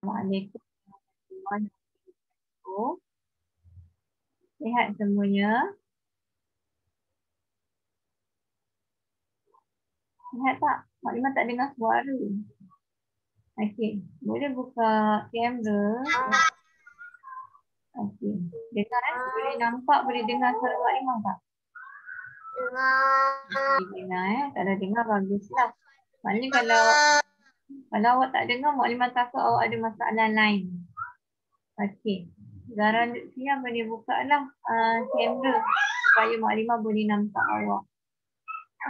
Assalamualaikum warahmatullahi wabarakatuh. Sihat semuanya? Sihat tak? Maklimah tak dengar suara. Okey, boleh buka kamera. Okey, dengar boleh nampak, boleh dengar suara Maklimah tak? Boleh dengar Tak ada dengar, baguslah. Maknanya kalau awak tak dengar, Maklimah takut awak ada masalah lain. Okey, Zara Lutfia boleh buka lah kamera supaya Maklimah boleh nampak awak.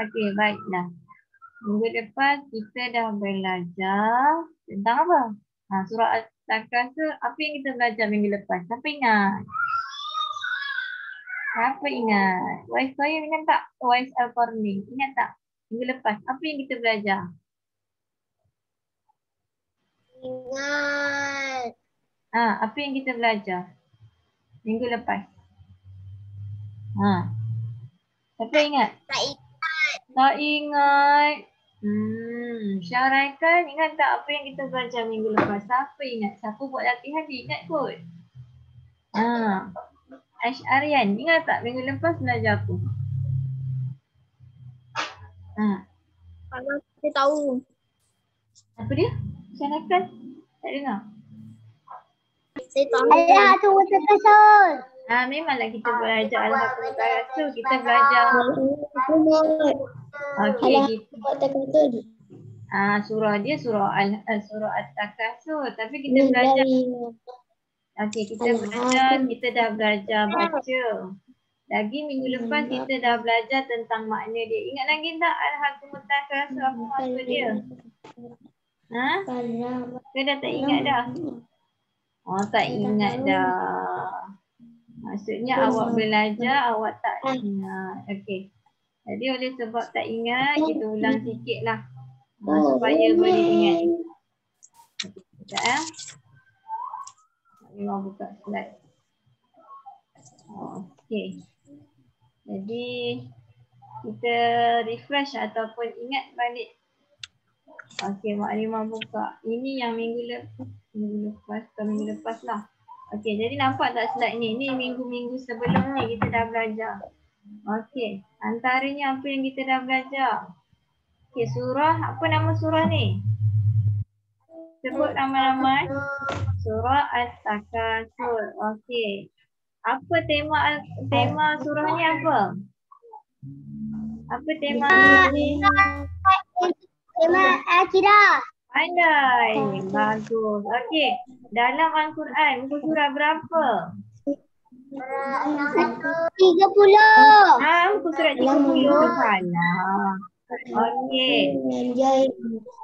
Okey, baiklah. Minggu depan kita dah belajar tentang apa? Surah Al-Takasur. Apa yang kita belajar minggu lepas? Siapa ingat? Siapa ingat? Wais Toyib ingat tak? Wais Al-Qarni ingat tak? Minggu lepas apa yang kita belajar? Ingat. Apa yang kita belajar minggu lepas? Siapa ingat? Tak ingat. Tak ingat. Syaraikan ingat tak apa yang kita belajar minggu lepas? Siapa ingat? Siapa buat latihan dia ingat kot. Asy'arian ingat tak minggu lepas belajar apa? Kalau saya tahu. Apa dia? Syaraikan. Tak dengar. Saya tahu. Ayah tu Takasur. Memanglah kita belajar Al-Haqqul Takasur. Kita belajar. Okey, kita. Surah dia surah At-Takasur. Tapi kita belajar. Okey, kita dah belajar baca. Lagi minggu lepas kita dah belajar tentang makna dia. Ingat lagi tak Al-Haqqul Takasur apa maksud dia? Ke dah tak ingat dah? Tak ingat dah. Maksudnya awak belajar, awak tak ingat. Okey. Jadi oleh sebab tak ingat, kita ulang sikit lah. Supaya boleh ingat. Sekejap Maklimah buka slide. Okey. Jadi kita refresh ataupun ingat balik. Okey, Maklimah buka. Ini yang minggu lepas lah. Okey, jadi nampak tak slide ni? Ni minggu-minggu sebelum ni kita dah belajar. Okey, antaranya apa yang kita dah belajar? Okey, surah, apa nama surah ni? Sebut nama-nama. Surah At-Takasur. Okey. Apa tema surah ni apa? Apa tema ni? Tema akidah. Pandai. Bagus. Okey. Dalam Al-Quran, muka surah berapa? 30. Muka surat 30. Salah. Okey.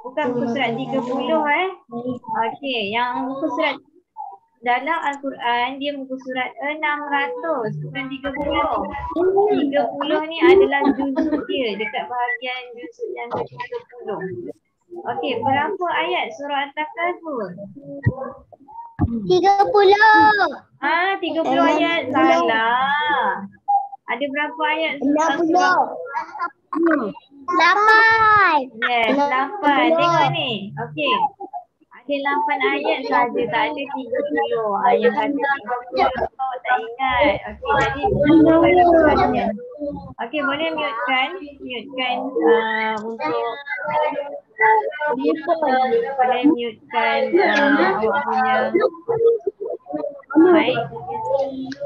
Bukan muka surat 30 Okey, yang muka surat dalam Al-Quran dia muka surat 600 bukan 30. 30 ni adalah juzuk dia dekat bahagian juzuk yang ke-30. Okey, berapa ayat surah At-Takasur? 30. 30 ayat. Salah. Ada berapa ayat surah? 8. Yes, 8. Tengok ni. Okey. Ada 8 ayat saja, tak ada 30. Yang kata 30 tak ingat. Okey, jadi perhatian. Okey, boleh mutekan untuk boleh mutekan awak punya mic.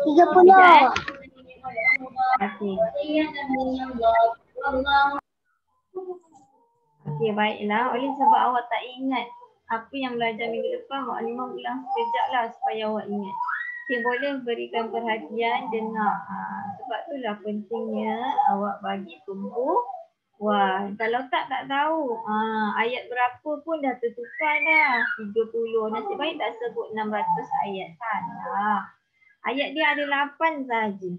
30. Okey. Okey, baiklah. Oleh sebab awak tak ingat apa yang belajar minggu depan, Maklimah ulang sekejap lah supaya awak ingat. Okey, boleh berikan perhatian, dengar. Sebab itulah pentingnya awak bagi tumpu. Kalau tak tahu. Ayat berapa pun dah tertukar dah. 30. Nasib baik tak sebut 600 ayat. Salah. Ayat dia ada 8 saja.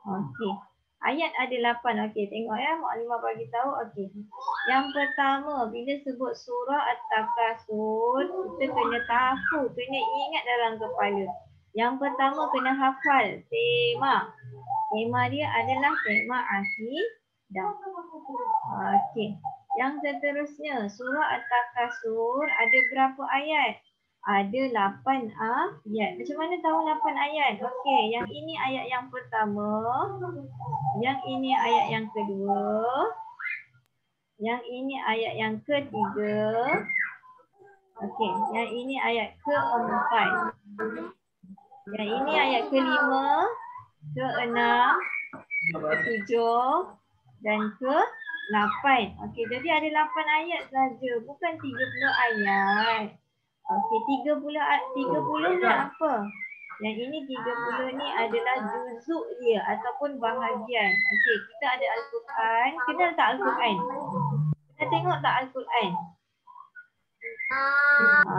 Okey. Ayat ada 8. Okey, tengok ya. Maklimah bagi tahu. Okey. Yang pertama, bila sebut surah At-Takasur, kita kena tahu, kena ingat dalam kepala. Yang pertama kena hafal tema. Tema dia adalah tema akidah. Okey. Yang seterusnya, surah At-Takasur ada berapa ayat? ada 8 ayat. Macam mana tahu 8 ayat? Okey, yang ini ayat yang pertama. Yang ini ayat yang kedua. Yang ini ayat yang ketiga. Okey, yang ini ayat keempat. Yang ini ayat kelima, keenam, ketujuh dan ke-8. Okey, jadi ada 8 ayat saja, bukan 30 ayat. Okey, 30 ni apa? Yang ini 30 ni adalah juzuk dia ataupun bahagian. Okey, kita ada Al-Quran. Kenal tak Al-Quran? Kita tengok tak Al-Quran?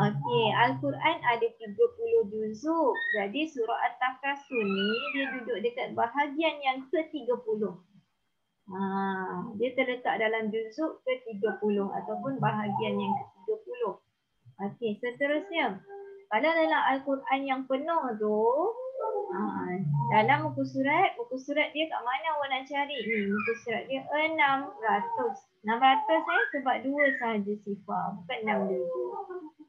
Okey, Al-Quran ada 30 juzuk. Jadi surah At-Takasur ni dia duduk dekat bahagian yang ke-30. Dia terletak dalam juzuk ke-30 ataupun bahagian yang ke-30. Okey, seterusnya. Kalau dalam Al-Quran yang penuh tu, dalam muka surat dia kat mana awak nak cari ni? Muka surat dia 600. 600 sebab 2 sahaja sifar, bukan 6 dulu.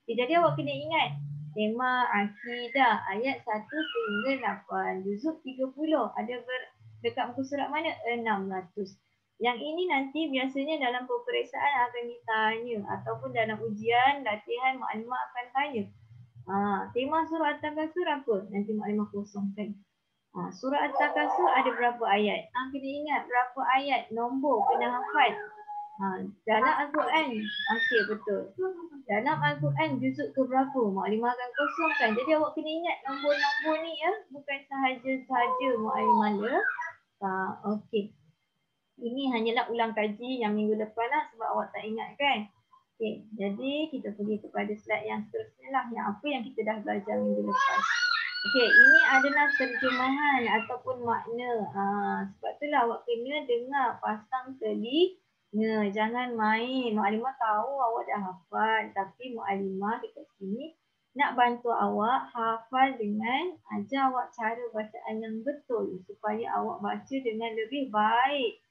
Okay, jadi awak kena ingat tema akidah ayat 1 sehingga 8. Juzuk 30 ada dekat muka surat mana? 600. Yang ini nanti biasanya dalam peperiksaan akan ditanya ataupun dalam ujian latihan maklumat akan tanya. Tema surah At-Takasur apa? Nanti maklumat kosongkan. Surah At-Takasur ada berapa ayat? Kena ingat berapa ayat, nombor kena hafal. Dalam Al-Quran, okey betul. Dalam Al-Quran juzuk ke berapa? Maklumat akan kosongkan. Jadi awak kena ingat nombor-nombor ni ya, bukan sahaja-sahaja maklumat ya. Okey. Ini hanyalah ulang kaji yang minggu depan lah sebab awak tak ingat kan. Okey, jadi kita pergi kepada slide yang seterusnya lah. Yang apa yang kita dah belajar minggu lepas. Okey, ini adalah terjemahan ataupun makna. Sebab itulah awak kena dengar, pasang telinga. Jangan main. Mukadimah tahu awak dah hafal. Tapi mukadimah dekat sini nak bantu awak hafal dengan ajar awak cara bacaan yang betul. Supaya awak baca dengan lebih baik.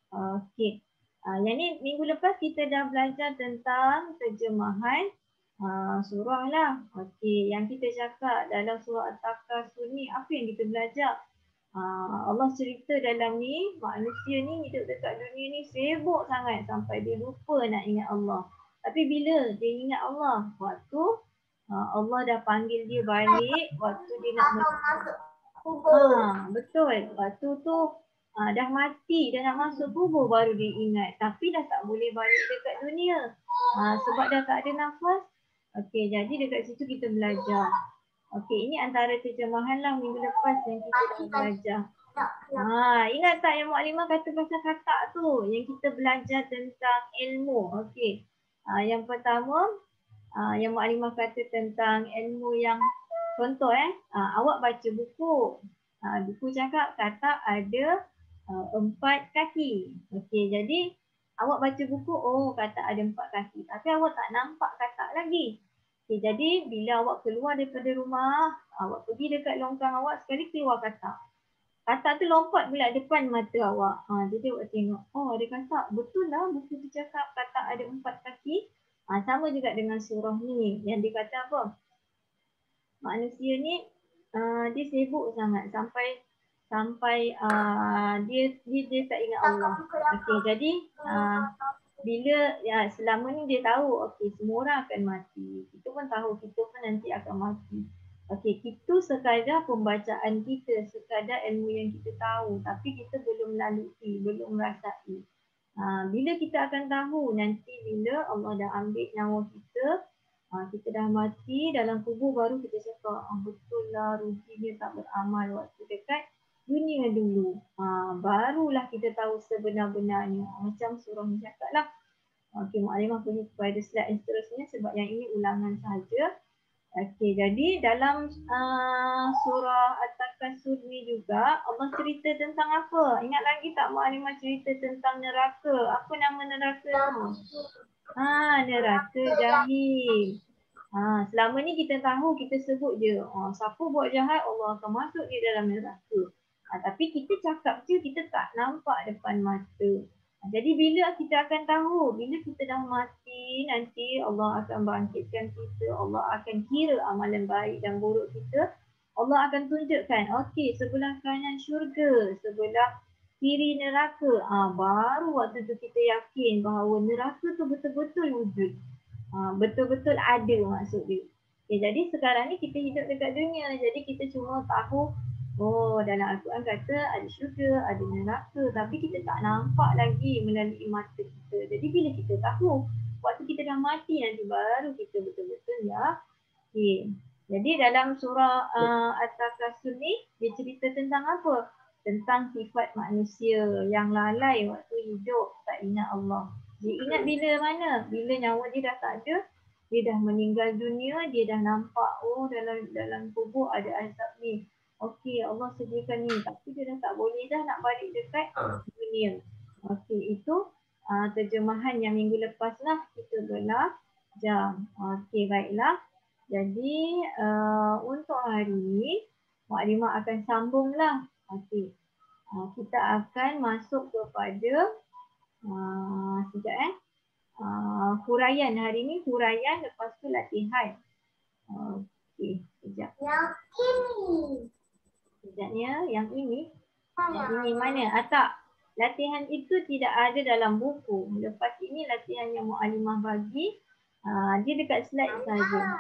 Okey. Yang ni minggu lepas kita dah belajar tentang terjemahan surah lah. Okey, yang kita cakap dalam surah At-Takasur ni apa yang kita belajar? Allah cerita dalam ni manusia ni hidup dekat dunia ni sibuk sangat sampai dia lupa nak ingat Allah. Tapi bila dia ingat Allah, waktu Allah dah panggil dia balik, waktu dia nak betul. Waktu tu dah mati, dah nak masuk kubur baru dia ingat. Tapi dah tak boleh balik dekat dunia. Sebab dah tak ada nafas. Okey, jadi dekat situ kita belajar. Okey, ini antara terjemahan lah minggu lepas yang kita dah belajar. Ingat tak yang Mukadimah kata pasal katak tu? Yang kita belajar tentang ilmu. Okey. Yang pertama, yang Mukadimah kata tentang ilmu yang contoh awak baca buku. Buku cakap katak ada 4 kaki. Okey, jadi awak baca buku, katak ada 4 kaki. Tapi awak tak nampak katak lagi. Okey, jadi bila awak keluar daripada rumah, awak pergi dekat longkang awak, sekali keluar katak. Katak tu lompat pula depan mata awak. Jadi awak tengok, ada katak. Betul lah buku tu cakap katak ada 4 kaki. Sama juga dengan surah ni. Yang dia kata apa? Manusia ni dia sibuk sangat sampai dia tak ingat Allah. Okey, jadi bila selama ni dia tahu semua orang akan mati. Kita pun tahu kita pun nanti akan mati. Okey, itu sekadar pembacaan kita, sekadar ilmu yang kita tahu, tapi kita belum lalui, belum merasai. Bila kita akan tahu nanti bila Allah dah ambil nyawa kita, kita dah mati dalam kubur, baru kita cakap betul lah ruginya tak beramal waktu dekat dunia dulu. Barulah kita tahu sebenar-benarnya. Macam surah ni cakap lah. Okey, Mukadimah pergi kepada slide yang seterusnya sebab yang ini ulangan sahaja. Okey, jadi dalam surah At-Takasur ni juga Allah cerita tentang apa? Ingat lagi tak Mukadimah cerita tentang neraka? Apa nama neraka tu? Neraka Jahim. Selama ni kita tahu, kita sebut je. Siapa buat jahat, Allah akan masuk dia dalam neraka. Tapi kita cakap je, kita tak nampak depan mata. Jadi bila kita akan tahu, bila kita dah mati, nanti Allah akan bangkitkan kita, Allah akan kira amalan baik dan buruk kita. Allah akan tunjukkan, okey, sebelah kanan syurga, sebelah kiri neraka. Baru waktu tu kita yakin bahawa neraka tu betul-betul wujud. Betul-betul ada maksud dia. Okay, jadi sekarang ni kita hidup dekat dunia, jadi kita cuma tahu dalam Al-Quran kata ada syurga, ada neraka, tapi kita tak nampak lagi melalui mata kita. Jadi bila kita tahu, waktu kita dah mati nanti baru kita betul-betul yakin. Jadi dalam surah At-Takasur ni, dia cerita tentang apa? Tentang sifat manusia yang lalai waktu hidup, tak ingat Allah. Dia ingat bila mana? Bila nyawa dia dah tak ada, dia dah meninggal dunia, dia dah nampak dalam kubur ada azab ni. Okey, Allah sediakan ni, tapi dia dah tak boleh dah nak balik dekat dunia. Okey, itu terjemahan yang minggu lepas lah kita belajar. Okey, baiklah. Jadi untuk hari ni Maklimah akan sambung lah. Okey, kita akan masuk kepada huraian. Hari ni huraian, lepas tu latihan. Okey, sekejap. Sekejapnya, yang ini. Yang ini mana? Tak. Latihan itu tidak ada dalam buku. Lepas ini latihan yang Mu'alimah bagi. Dia dekat slide saja.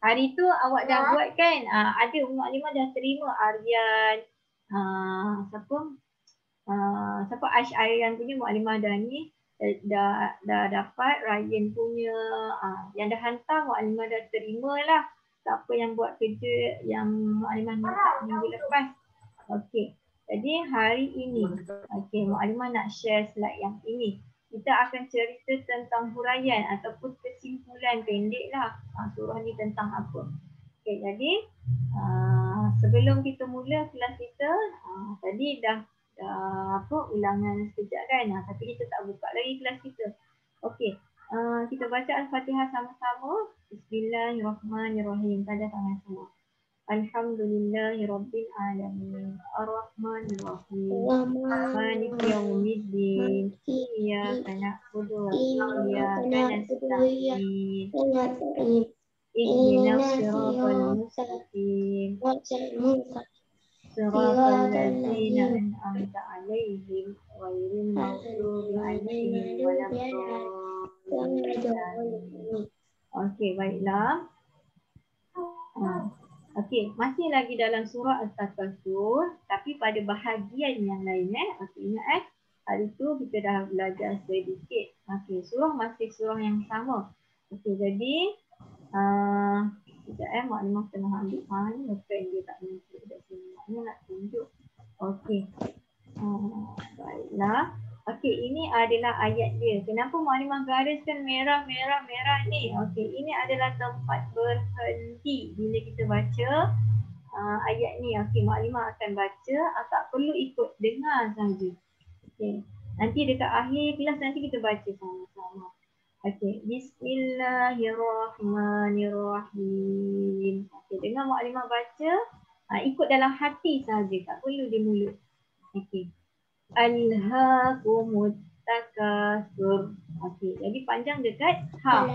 Hari tu awak dah buat kan? Ada Mu'alimah dah terima Aryan. Siapa Ash'arian punya Mu'alimah dah ni. Dah dapat. Ryan punya. Yang dah hantar Mu'alimah dah terima lah. Siapa yang buat kerja yang Mu'alimah minta minggu lepas. Okey. Jadi hari ini, Mu'alimah nak share slide yang ini. Kita akan cerita tentang huraian ataupun kesimpulan pendek lah. Surah ni tentang apa. Okey, jadi sebelum kita mula kelas kita, tadi dah ulangan sekejap kan. Tapi kita tak buka lagi kelas kita. Okey. Kita baca Al-Fatihah sama-sama. Bismillahirrahmanirrahim. Tanda tangan semua. Alhamdulillahirabbil alamin. Arrahmanirrahim. Maliki yaumiddin. Iyyaka na'budu wa iyyaka nasta'in. Ihdinas siratal mustaqim. Siratal ladzina an'amta 'alaihim ghairil maghdubi 'alaihim waladdallin. Okey, baiklah. Okey, masih lagi dalam surah At-Takasur, tapi pada bahagian yang lain Okey, ingat hari tu kita dah belajar sedikit. Okey, surah masih surah yang sama. Okey, jadi sekejap Maklimah tengah ambil mana pen dia tak muncul dekat sini. Maknanya nak tunjuk. Okey. Baiklah. Okey, ini adalah ayat dia. Kenapa Maklimah gariskan merah ni? Okey, ini adalah tempat berhenti bila kita baca ayat ni. Okey, Maklimah akan baca, tak perlu ikut, dengar saja. Okey. Nanti dekat akhir kelas nanti kita baca sama-sama. Okey, Bismillahirrahmanirrahim. Okey, dengar Maklimah baca, ikut dalam hati saja, tak perlu di mulut. Okey. Alhaakumut takasur. Okey, jadi panjang dekat ha.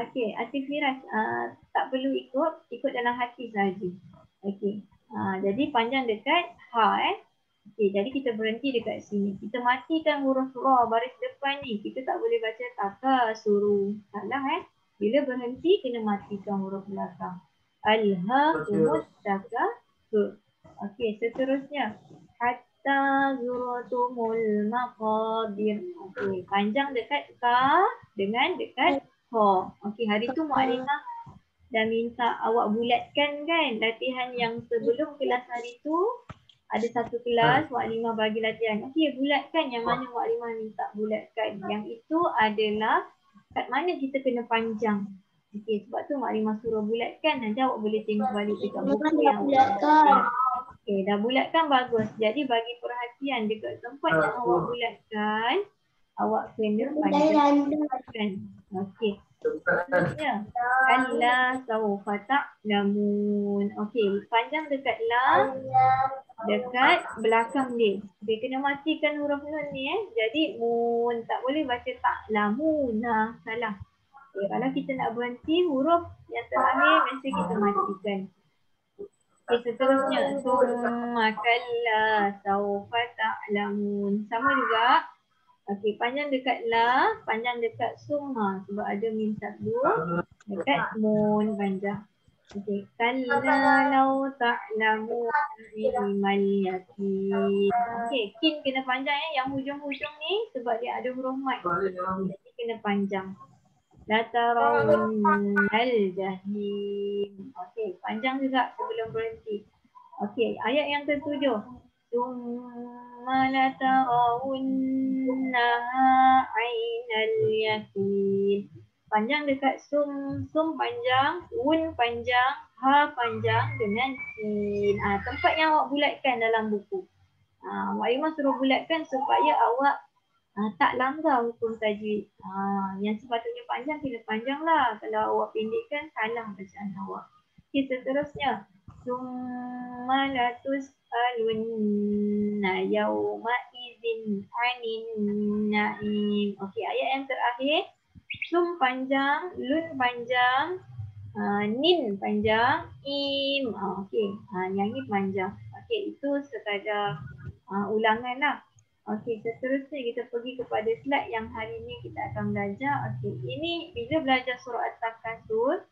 Okey, Atif Firas, tak perlu ikut dalam hati saja. Okey. Jadi panjang dekat ha Okey, jadi kita berhenti dekat sini. Kita matikan huruf ra baris depan ni. Kita tak boleh baca takasuru. Salah Bila berhenti kena matikan huruf belakang. Alhaakumut takasur. Okey, seterusnya. Hatta zuratumul maqabir. Okey, panjang dekat ka dengan dekat ha. Okey, hari tu Maklimah dah minta awak bulatkan kan latihan yang sebelum kelas hari tu. Ada satu kelas Maklimah bagi latihan. Okey, bulatkan yang mana Maklimah minta bulatkan. Yang itu adalah kat mana kita kena panjang. Okey, sebab tu Maklimah suruh bulatkan. Nanti awak boleh tengok balik dekat buku yang bulatkan. Okey, dah bulatkan bagus. Jadi bagi perhatian dekat tempat yang awak bulatkan, awak kena panjangkan. Okey. Ya. Kalla sawfa ta'lamun. Okey, panjang dekat la. dekat belakang dia. Dia kena matikan huruf nun ni Jadi mun tak boleh baca ta'lamuna. Salah. Okay, kalau kita nak berhenti huruf yang terakhir mesti kita matikan. Okay, seterusnya. Summa kalla sawfa ta'lamun. Sama juga. Okey, panjang dekat la, panjang dekat summa sebab ada mim sabdu. Dekat mun panjang. Okey, kalla law ta'lamun ilmal yakin. Okey, kin kena panjang yang hujung-hujung ni sebab dia ada huruf mat. Jadi kena panjang. La tarawunnal jahim. Okey, panjang juga sebelum berhenti. Okey, ayat yang ke-7. Summa la tarawunnaha ainal yakin. Panjang dekat sum panjang, un panjang, ha panjang dengan sin. Tempat yang awak bulatkan dalam buku. Wak Aimah suruh bulatkan supaya awak tak langgar hukum tajwid. Yang sepatutnya panjang kena panjang lah. Kalau awak pendekkan salah bacaan awak. Okay, seterusnya. Summa latus'alunna yawma idzin 'anin na'im. Okey, ayat yang terakhir. Sum panjang, lun panjang, nin panjang, im. Okey, yang ni panjang. Okey, itu sekadar ulangan lah. Okey, seterusnya kita pergi kepada slide yang hari ini kita akan belajar. Okey, ini bila belajar surah At-Takasur,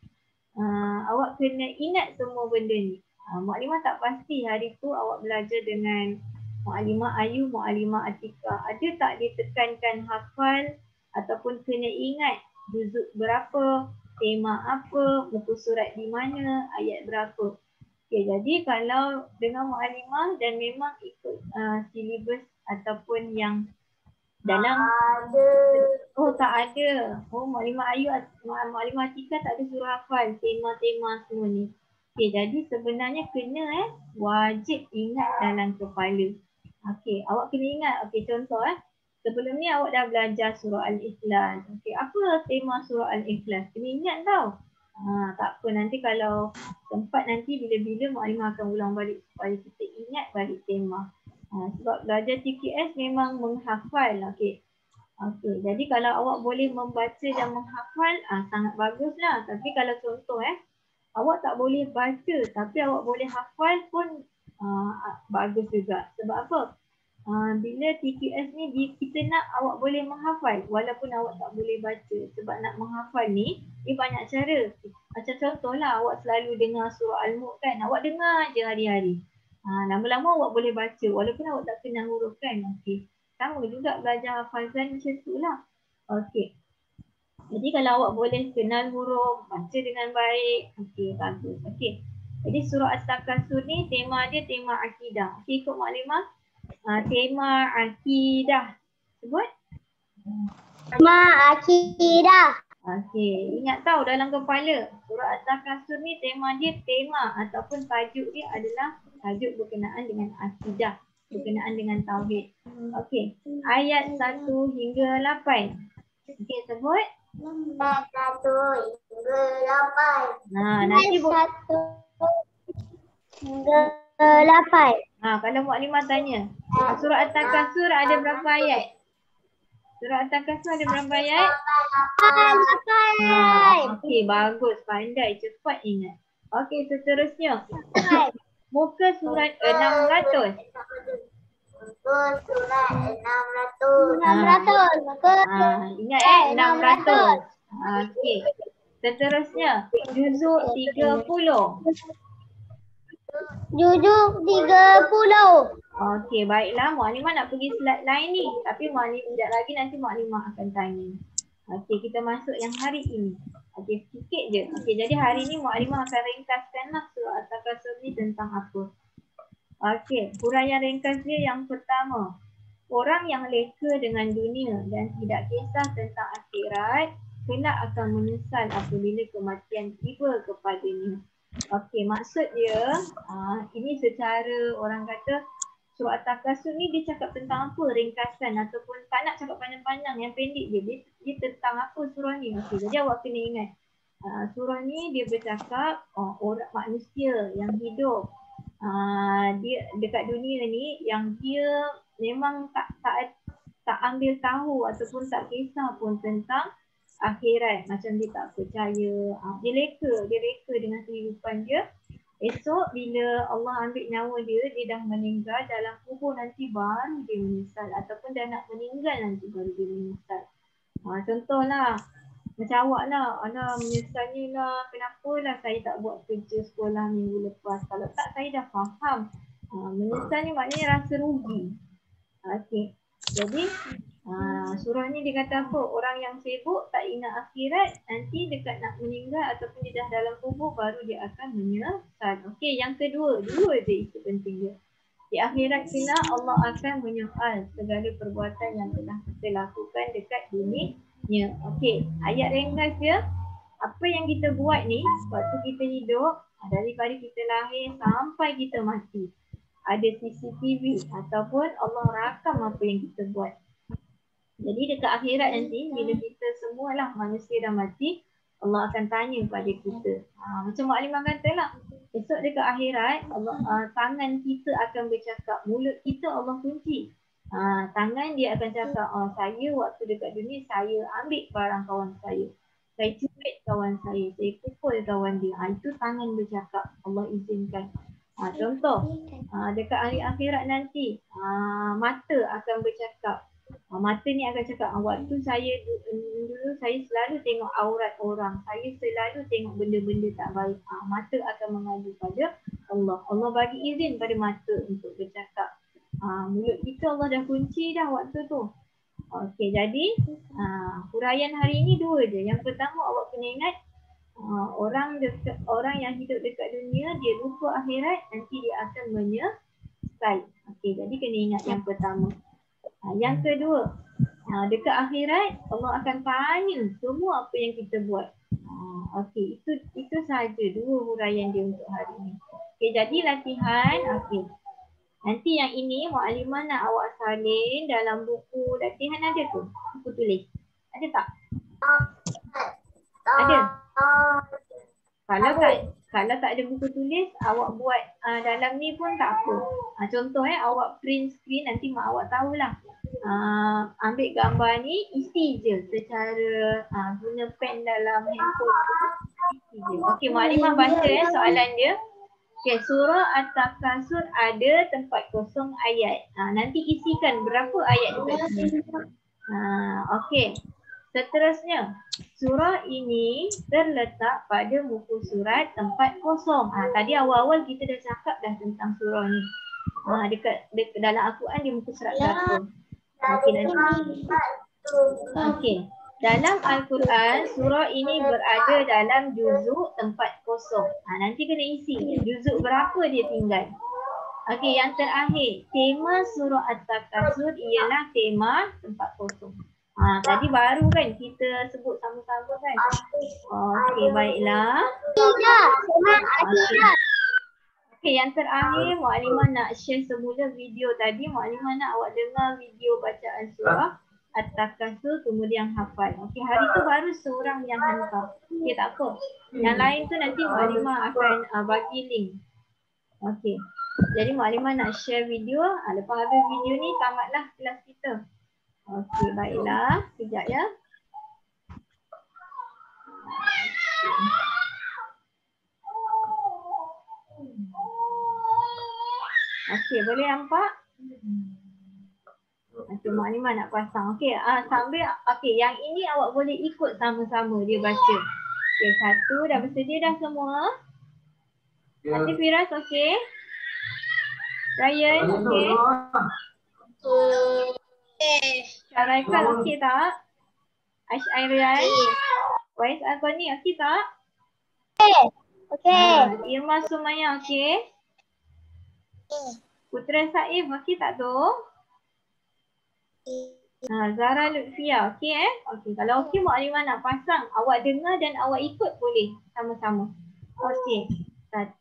awak kena ingat semua benda ni. Mukadimah tak pasti hari tu awak belajar dengan Mukadimah Ayu, Mukadimah Atikah. Ada tak ditekankan hafal ataupun kena ingat juzuk berapa, tema apa, muka surat di mana, ayat berapa. Okay, jadi kalau dengan Mukadimah dan memang ikut silibus ataupun yang dalam tak ada. Mukadimah Ayu, Mukadimah Atikah tak ada surah hafal, tema-tema semua ni. Okay, jadi sebenarnya kena wajib ingat dalam kepala. Okay, awak kena ingat. Okay, contoh sebelum ni awak dah belajar surah Al-Ikhlas. Okay, apa tema surah Al-Ikhlas? Kena ingat tau. Tak apa, nanti kalau sempat nanti bila-bila Mukadimah akan ulang balik supaya kita ingat balik tema. Sebab belajar TQS memang menghafal. Okay. Okey, jadi kalau awak boleh membaca dan menghafal, sangat baguslah. Tapi kalau contoh awak tak boleh baca tapi awak boleh hafal pun bagus juga. Sebab apa? Bila TQS ni kita nak awak boleh menghafal walaupun awak tak boleh baca. Sebab nak menghafal ni, dia banyak cara. Macam contohlah awak selalu dengar surah Al-Mulk kan. Awak dengar je hari-hari. Lama-lama awak boleh baca walaupun awak tak kenal huruf kan. Okey. Sama juga belajar hafazan macam tu lah. Okey. Jadi kalau awak boleh kenal huruf, baca dengan baik, okey, bagus. Okey. Jadi surah At-Takasur ni tema dia tema akidah. Okey, ikut maklimah. Tema akidah. Sebut? Tema akidah. Okey, ingat tahu dalam kepala. Surah At-Takasur ni tema ataupun tajuk dia adalah tajuk berkenaan dengan akidah, berkenaan dengan tauhid. Okey, ayat 1 hingga 8. Okey, sebut. Ayat 1 hingga 8. Nanti Ayat 1 hingga 8. Kalau Mukadimah tanya, surah At-Takasur ada berapa ayat? Surah At-Takasur ada berapa ayat? 8. Okey, bagus, pandai, cepat ingat. Okey, seterusnya. Muka surat 600. Muka surat 600. Ingat 600. Okey. Seterusnya, juzuk 30. Juzuk 30. Okey, baiklah. Mukadimah nak pergi slide lain ni. Tapi Mukadimah sekejap lagi nanti Mukadimah akan tanya. Okey, kita masuk yang hari ini. Okey, sikit je. Okey, jadi hari ni Mukadimah akan ringkaskanlah surah At-Takasur ni tentang apa. Okey, huraian ringkas dia yang pertama. Orang yang leka dengan dunia dan tidak kisah tentang akhirat, kelak akan menyesal apabila kematian tiba kepadanya. Okey, maksud dia, ini secara orang kata surah At-Takasur ni dia cakap tentang apa? Ringkasan ataupun tak nak cakap panjang-panjang, yang pendek je. Dia tentang apa surah ni? Okey, jadi awak kena ingat. Surah ni dia bercakap orang manusia yang hidup Dia dekat dunia ni yang dia memang tak ambil tahu ataupun tak kisah pun tentang akhirat, macam dia tak percaya, dia reka dengan kehidupan dia. Esok bila Allah ambil nyawa dia dah meninggal dalam kubur nanti baru dia menyesal, ataupun dah nak meninggal nanti baru dia menyesal. Contohlah macam awak lah, menyesalnya lah, kenapalah saya tak buat kerja sekolah minggu lepas. Kalau tak saya dah faham. Menyesal ni maknanya rasa rugi. Okey. Jadi surah ni dia kata apa? Orang yang sibuk tak ingat akhirat, nanti dekat nak meninggal ataupun dia dah dalam kubur baru dia akan menyesal. Okey, yang kedua, dua je itu penting dia. Di akhirat kelak Allah akan menyoal segala perbuatan yang telah kita lakukan dekat dunia. Okey, ayat ringkas dia, apa yang kita buat ni waktu kita hidup, daripada kita lahir sampai kita mati, ada CCTV ataupun Allah rakam apa yang kita buat. Jadi dekat akhirat nanti bila kita semualah manusia dah mati, Allah akan tanya pada kita. Macam Mak Limah kata lah, esok dekat akhirat Allah, tangan kita akan bercakap, mulut kita Allah kunci. Tangan dia akan cakap, saya waktu dekat dunia saya ambil barang kawan saya cubit kawan saya pukul kawan dia. Itu tangan bercakap, Allah izinkan. Contoh, dekat hari akhirat nanti, mata akan bercakap. Mata ni akan cakap, waktu saya dulu saya selalu tengok aurat orang, saya selalu tengok benda-benda tak baik. Mata akan mengadu pada Allah. Allah bagi izin pada mata untuk bercakap. Mulut kita Allah dah kunci dah waktu tu. Okey, jadi huraian hari ini dua je. Yang pertama awak kena ingat, orang yang hidup dekat dunia dia lupa akhirat, nanti dia akan menyesal. Okey, jadi kena ingat yang pertama. Yang kedua, dekat akhirat Allah akan tanya semua apa yang kita buat. Okey, itu sahaja dua huraian dia untuk hari ini. Okey, jadi latihan. Okey, nanti yang ini Mak Alimah nak awak salin dalam buku latihan, ada tu? Buku tulis. Ada tak? Ada? Kalau tak ada buku tulis, awak buat dalam ni pun tak apa. Contoh awak print screen, nanti mak awak tahulah. Ambil gambar ni, isi je secara guna pen dalam handphone. Isi je. Okey, Mak Alimah baca soalan dia. Okey, surah At-Takasur ada tempat kosong ayat. Nanti isikan berapa ayat dekat sini. Okey. Seterusnya, surah ini terletak pada buku surat tempat kosong. Tadi awal-awal kita dah cakap dah tentang surah ni. Dekat dalam Al-Quran di muka surat 1. Okey, nanti. Okey. Dalam Al-Quran, surah ini berada dalam juzuk tempat kosong. Nanti kena isi. Juzuk berapa dia tinggal. Okey, yang terakhir. Tema surah At-Takasur ialah tema tempat kosong. Tadi baru kan kita sebut sama-sama kan. Okey, baiklah. Okey, yang terakhir Mak Alimah nak share semula video tadi. Mak Alimah nak awak dengar video bacaan surah At-Takasur kemudian hafal. Okey, hari tu baru seorang yang hantar. Okey, tak apa. Yang lain tu nanti Mak Alimah akan bagi link. Okey. Jadi Mak Alimah nak share video. Lepas habis video ni tamatlah kelas kita. Okey, baiklah. Sekejap ya. Okey, boleh nampak? Okey, Mak Alimah nak pasang. Okey, sambil yang ini awak boleh ikut sama-sama dia baca. Okey, satu dah bersedia dah semua? Nanti Firas okey? Ryan okey? Syaraikal okey tak? Aisharian? Wais Al-Qani okey tak? Okey. Irma Sumaya okey? Putra Saif okey tak tu? Zara Lutfia okey Okey, kalau okey Mak Alimah nak pasang. Awak dengar dan awak ikut boleh sama-sama. Okey. 1,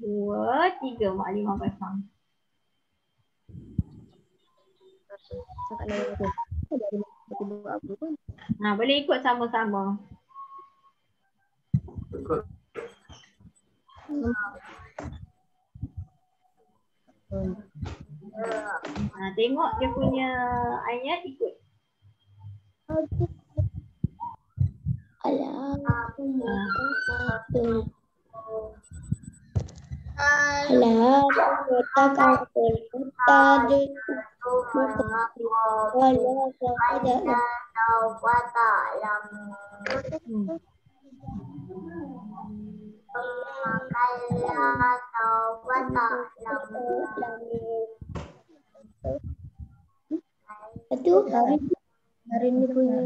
2, 3 Mak Alimah pasang. Boleh ikut sama-sama. Tengok dia punya ayat ikut. Alam itu hari ini punya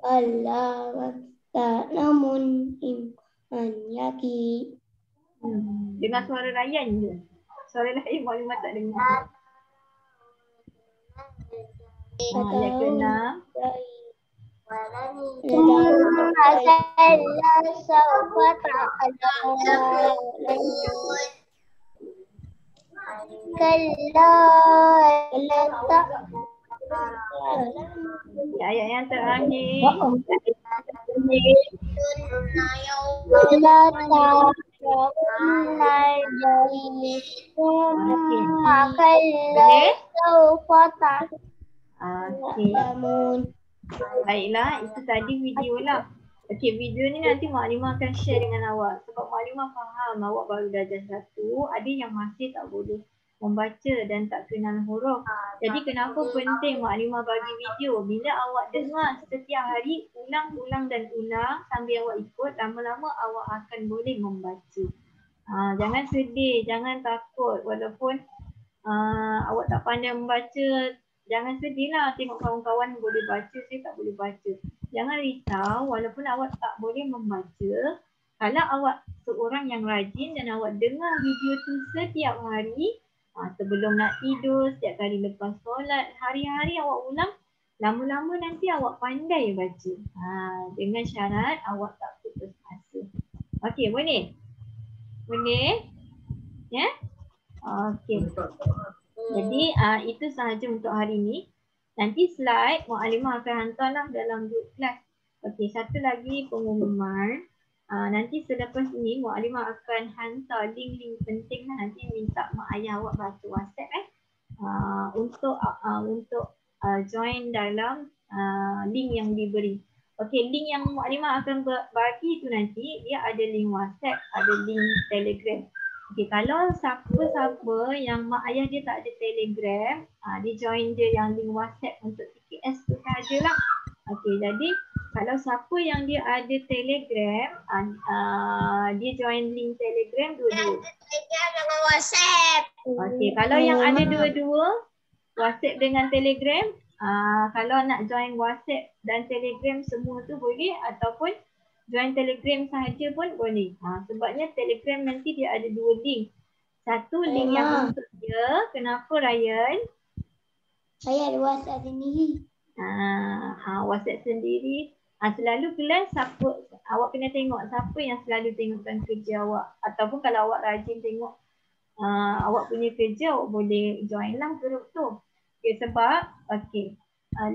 Allah tak namun iman yaki. Dengar suara Ryan je. Suara lain maklumat tak dengar. Ayat ke-6. Ayat yang terakhir. Baiklah, itu tadi video lah. Okey, video ni nanti Maklimah akan share dengan awak. Sebab Maklimah faham awak baru darjah 1, ada yang masih tak boleh membaca dan tak kenal huruf. Jadi kenapa penting Maklimah bagi video? Bila awak dengar setiap hari, ulang-ulang dan ulang sambil awak ikut, lama-lama awak akan boleh membaca. Jangan sedih, jangan takut. Walaupun awak tak pandai membaca, jangan sedih lah. Tengok kawan-kawan boleh baca, saya tak boleh baca. Jangan risau, walaupun awak tak boleh membaca, kalau awak seorang yang rajin dan awak dengar video tu setiap hari, sebelum nak tidur, setiap kali lepas solat, hari-hari awak ulang, lama-lama nanti awak pandai baca. Dengan syarat awak tak putus asa. Okey, boleh? Boleh? Ya? Okey. Jadi itu sahaja untuk hari ini. Nanti slide Maklimah akan hantarlah dalam group kelas. Okey, satu lagi pengumuman. Nanti selepas ini Maklimah akan hantar link-link penting lah. Nanti minta mak ayah awak baca WhatsApp untuk join dalam link yang diberi. Okey, link yang Maklimah akan bagi tu nanti dia ada link WhatsApp, ada link Telegram. Okey, kalau siapa-siapa yang mak ayah dia tak ada Telegram, dia join je yang link WhatsApp untuk TKS tu sajalah. Okey, jadi kalau siapa yang dia ada Telegram, dia join link Telegram dua-dua. Telegram dengan WhatsApp. Okey, kalau yang ada dua-dua, WhatsApp dengan Telegram, kalau nak join WhatsApp dan Telegram semua tu boleh, ataupun join Telegram sahaja pun boleh. Sebabnya Telegram nanti dia ada dua link. Satu link yang untuk dia. Kenapa Ryan? Saya ada WhatsApp sendiri. WhatsApp sendiri. Selalu kelas awak kena tengok siapa yang selalu tengokkan kerja awak. Ataupun kalau awak rajin tengok awak punya kerja, awak boleh join lah grup tu. Okay, sebab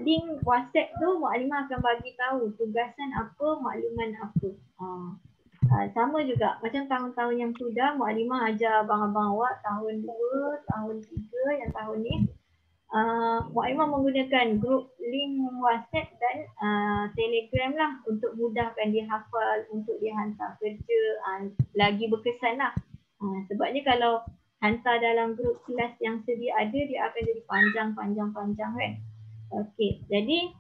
link WhatsApp tu Maklimah akan bagi tahu tugasan apa, makluman apa. Sama juga macam tahun-tahun yang sudah Maklimah ajar abang-abang awak tahun 2, tahun 3 yang tahun ni. Maklimah menggunakan grup link WhatsApp dan Telegram lah untuk mudahkan dia hafal, untuk dia hantar kerja, lagi berkesan lah. Sebabnya kalau hantar dalam grup kelas yang sedia ada, dia akan jadi panjang kan. Okey, jadi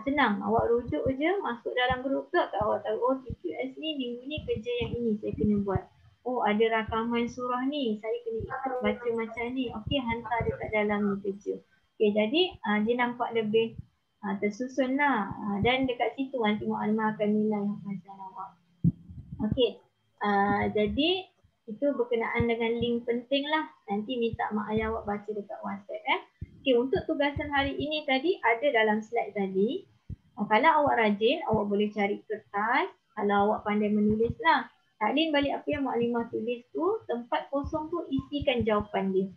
senang. Awak rujuk je, masuk dalam grup tu, awak tahu, TQS ni minggu ni kerja yang ini saya kena buat. Ada rakaman surah ni, saya kena ikut baca macam ni. Okey, hantar dekat dalam ni kerja. Okey, jadi dia nampak lebih tersusun lah. Dan dekat situ nanti Maklimah akan nilai macam awak. Okey, jadi itu berkenaan dengan link penting lah. Nanti minta mak ayah awak baca dekat WhatsApp. Okey, untuk tugasan hari ini tadi ada dalam slide tadi. Kalau awak rajin, awak boleh cari kertas. Kalau awak pandai menulis lah. Taklin balik apa yang Maklimah tulis tu, tempat kosong tu isikan jawapan dia.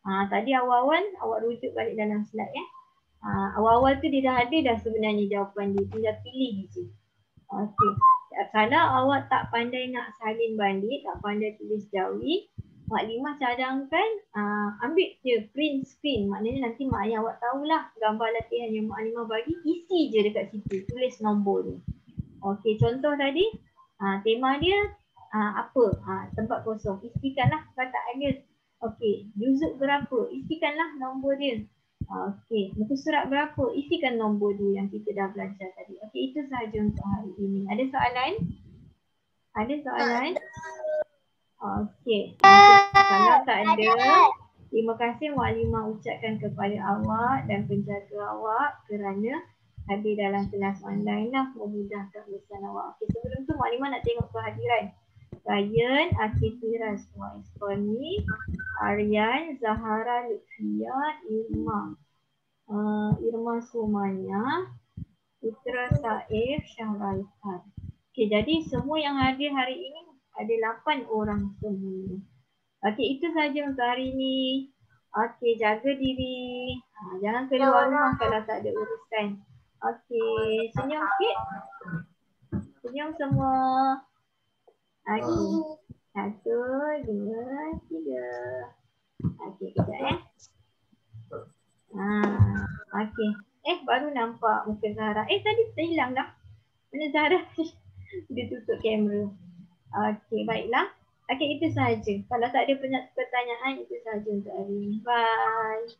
Tadi awal-awal awak rujuk balik dalam slide awal-awal tu dia dah ada dah sebenarnya jawapan dia. Tinggal pilih je. Okey. Kalau awak tak pandai nak salin balik, tak pandai tulis jawi, Maklimah cadangkan ambil je print screen. Maknanya nanti mak ayah awak tahulah gambar latihan yang maklimah bagi, isi je dekat situ, tulis nombor tu. Okey, contoh tadi tema dia apa? Tempat kosong. Isikanlah perkataan dia. Okey, juzuk berapa? Isikanlah nombor dia. Okey, muka surat berapa? Isikan nombor dia yang kita dah belajar tadi. Okey, itu sahaja untuk hari ini. Ada soalan? Ada soalan? Okey. Kalau tak ada, terima kasih Maklimah ucapkan kepada awak dan penjaga awak kerana hadir dalam kelas online lah, memudahkan urusan awak. Okey, sebelum tu Maklimah nak tengok kehadiran Ryan, Akifira, Ismail Isfani, Aryan, Zahara, Lutfia, Irma, Irma Sumaya, Putra Saif, Syahraifan. Okey, jadi semua yang hadir hari ini ada 8 orang semua. Okey, itu saja untuk hari ini. Okey, jaga diri. Jangan keluar rumah kalau tak ada urusan. Okey, senyum sikit. Senyum semua. Okey. 1, 2, 3. Okey, kejap okey. Baru nampak muka Zahra. Tadi dah hilang dah. Mana Zahra? Dia tutup kamera. Okey, baiklah. Okey, itu sahaja. Kalau tak ada pertanyaan, itu sahaja untuk hari ini. Bye.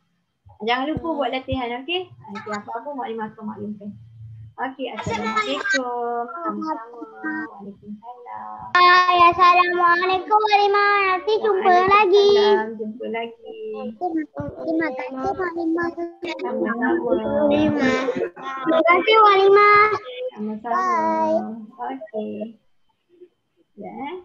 Jangan lupa buat latihan, okey? Okey, apa-apa Maklimah akan maklumkan. Okey, Assalamualaikum. Sama-sama. Waalaikumsalam. Assalamualaikum Maklimah. Nanti jumpa lagi. Jumpa lagi. Terima kasih Maklimah. Sama-sama. Terima kasih Maklimah. Sama-sama. Okey. Ya.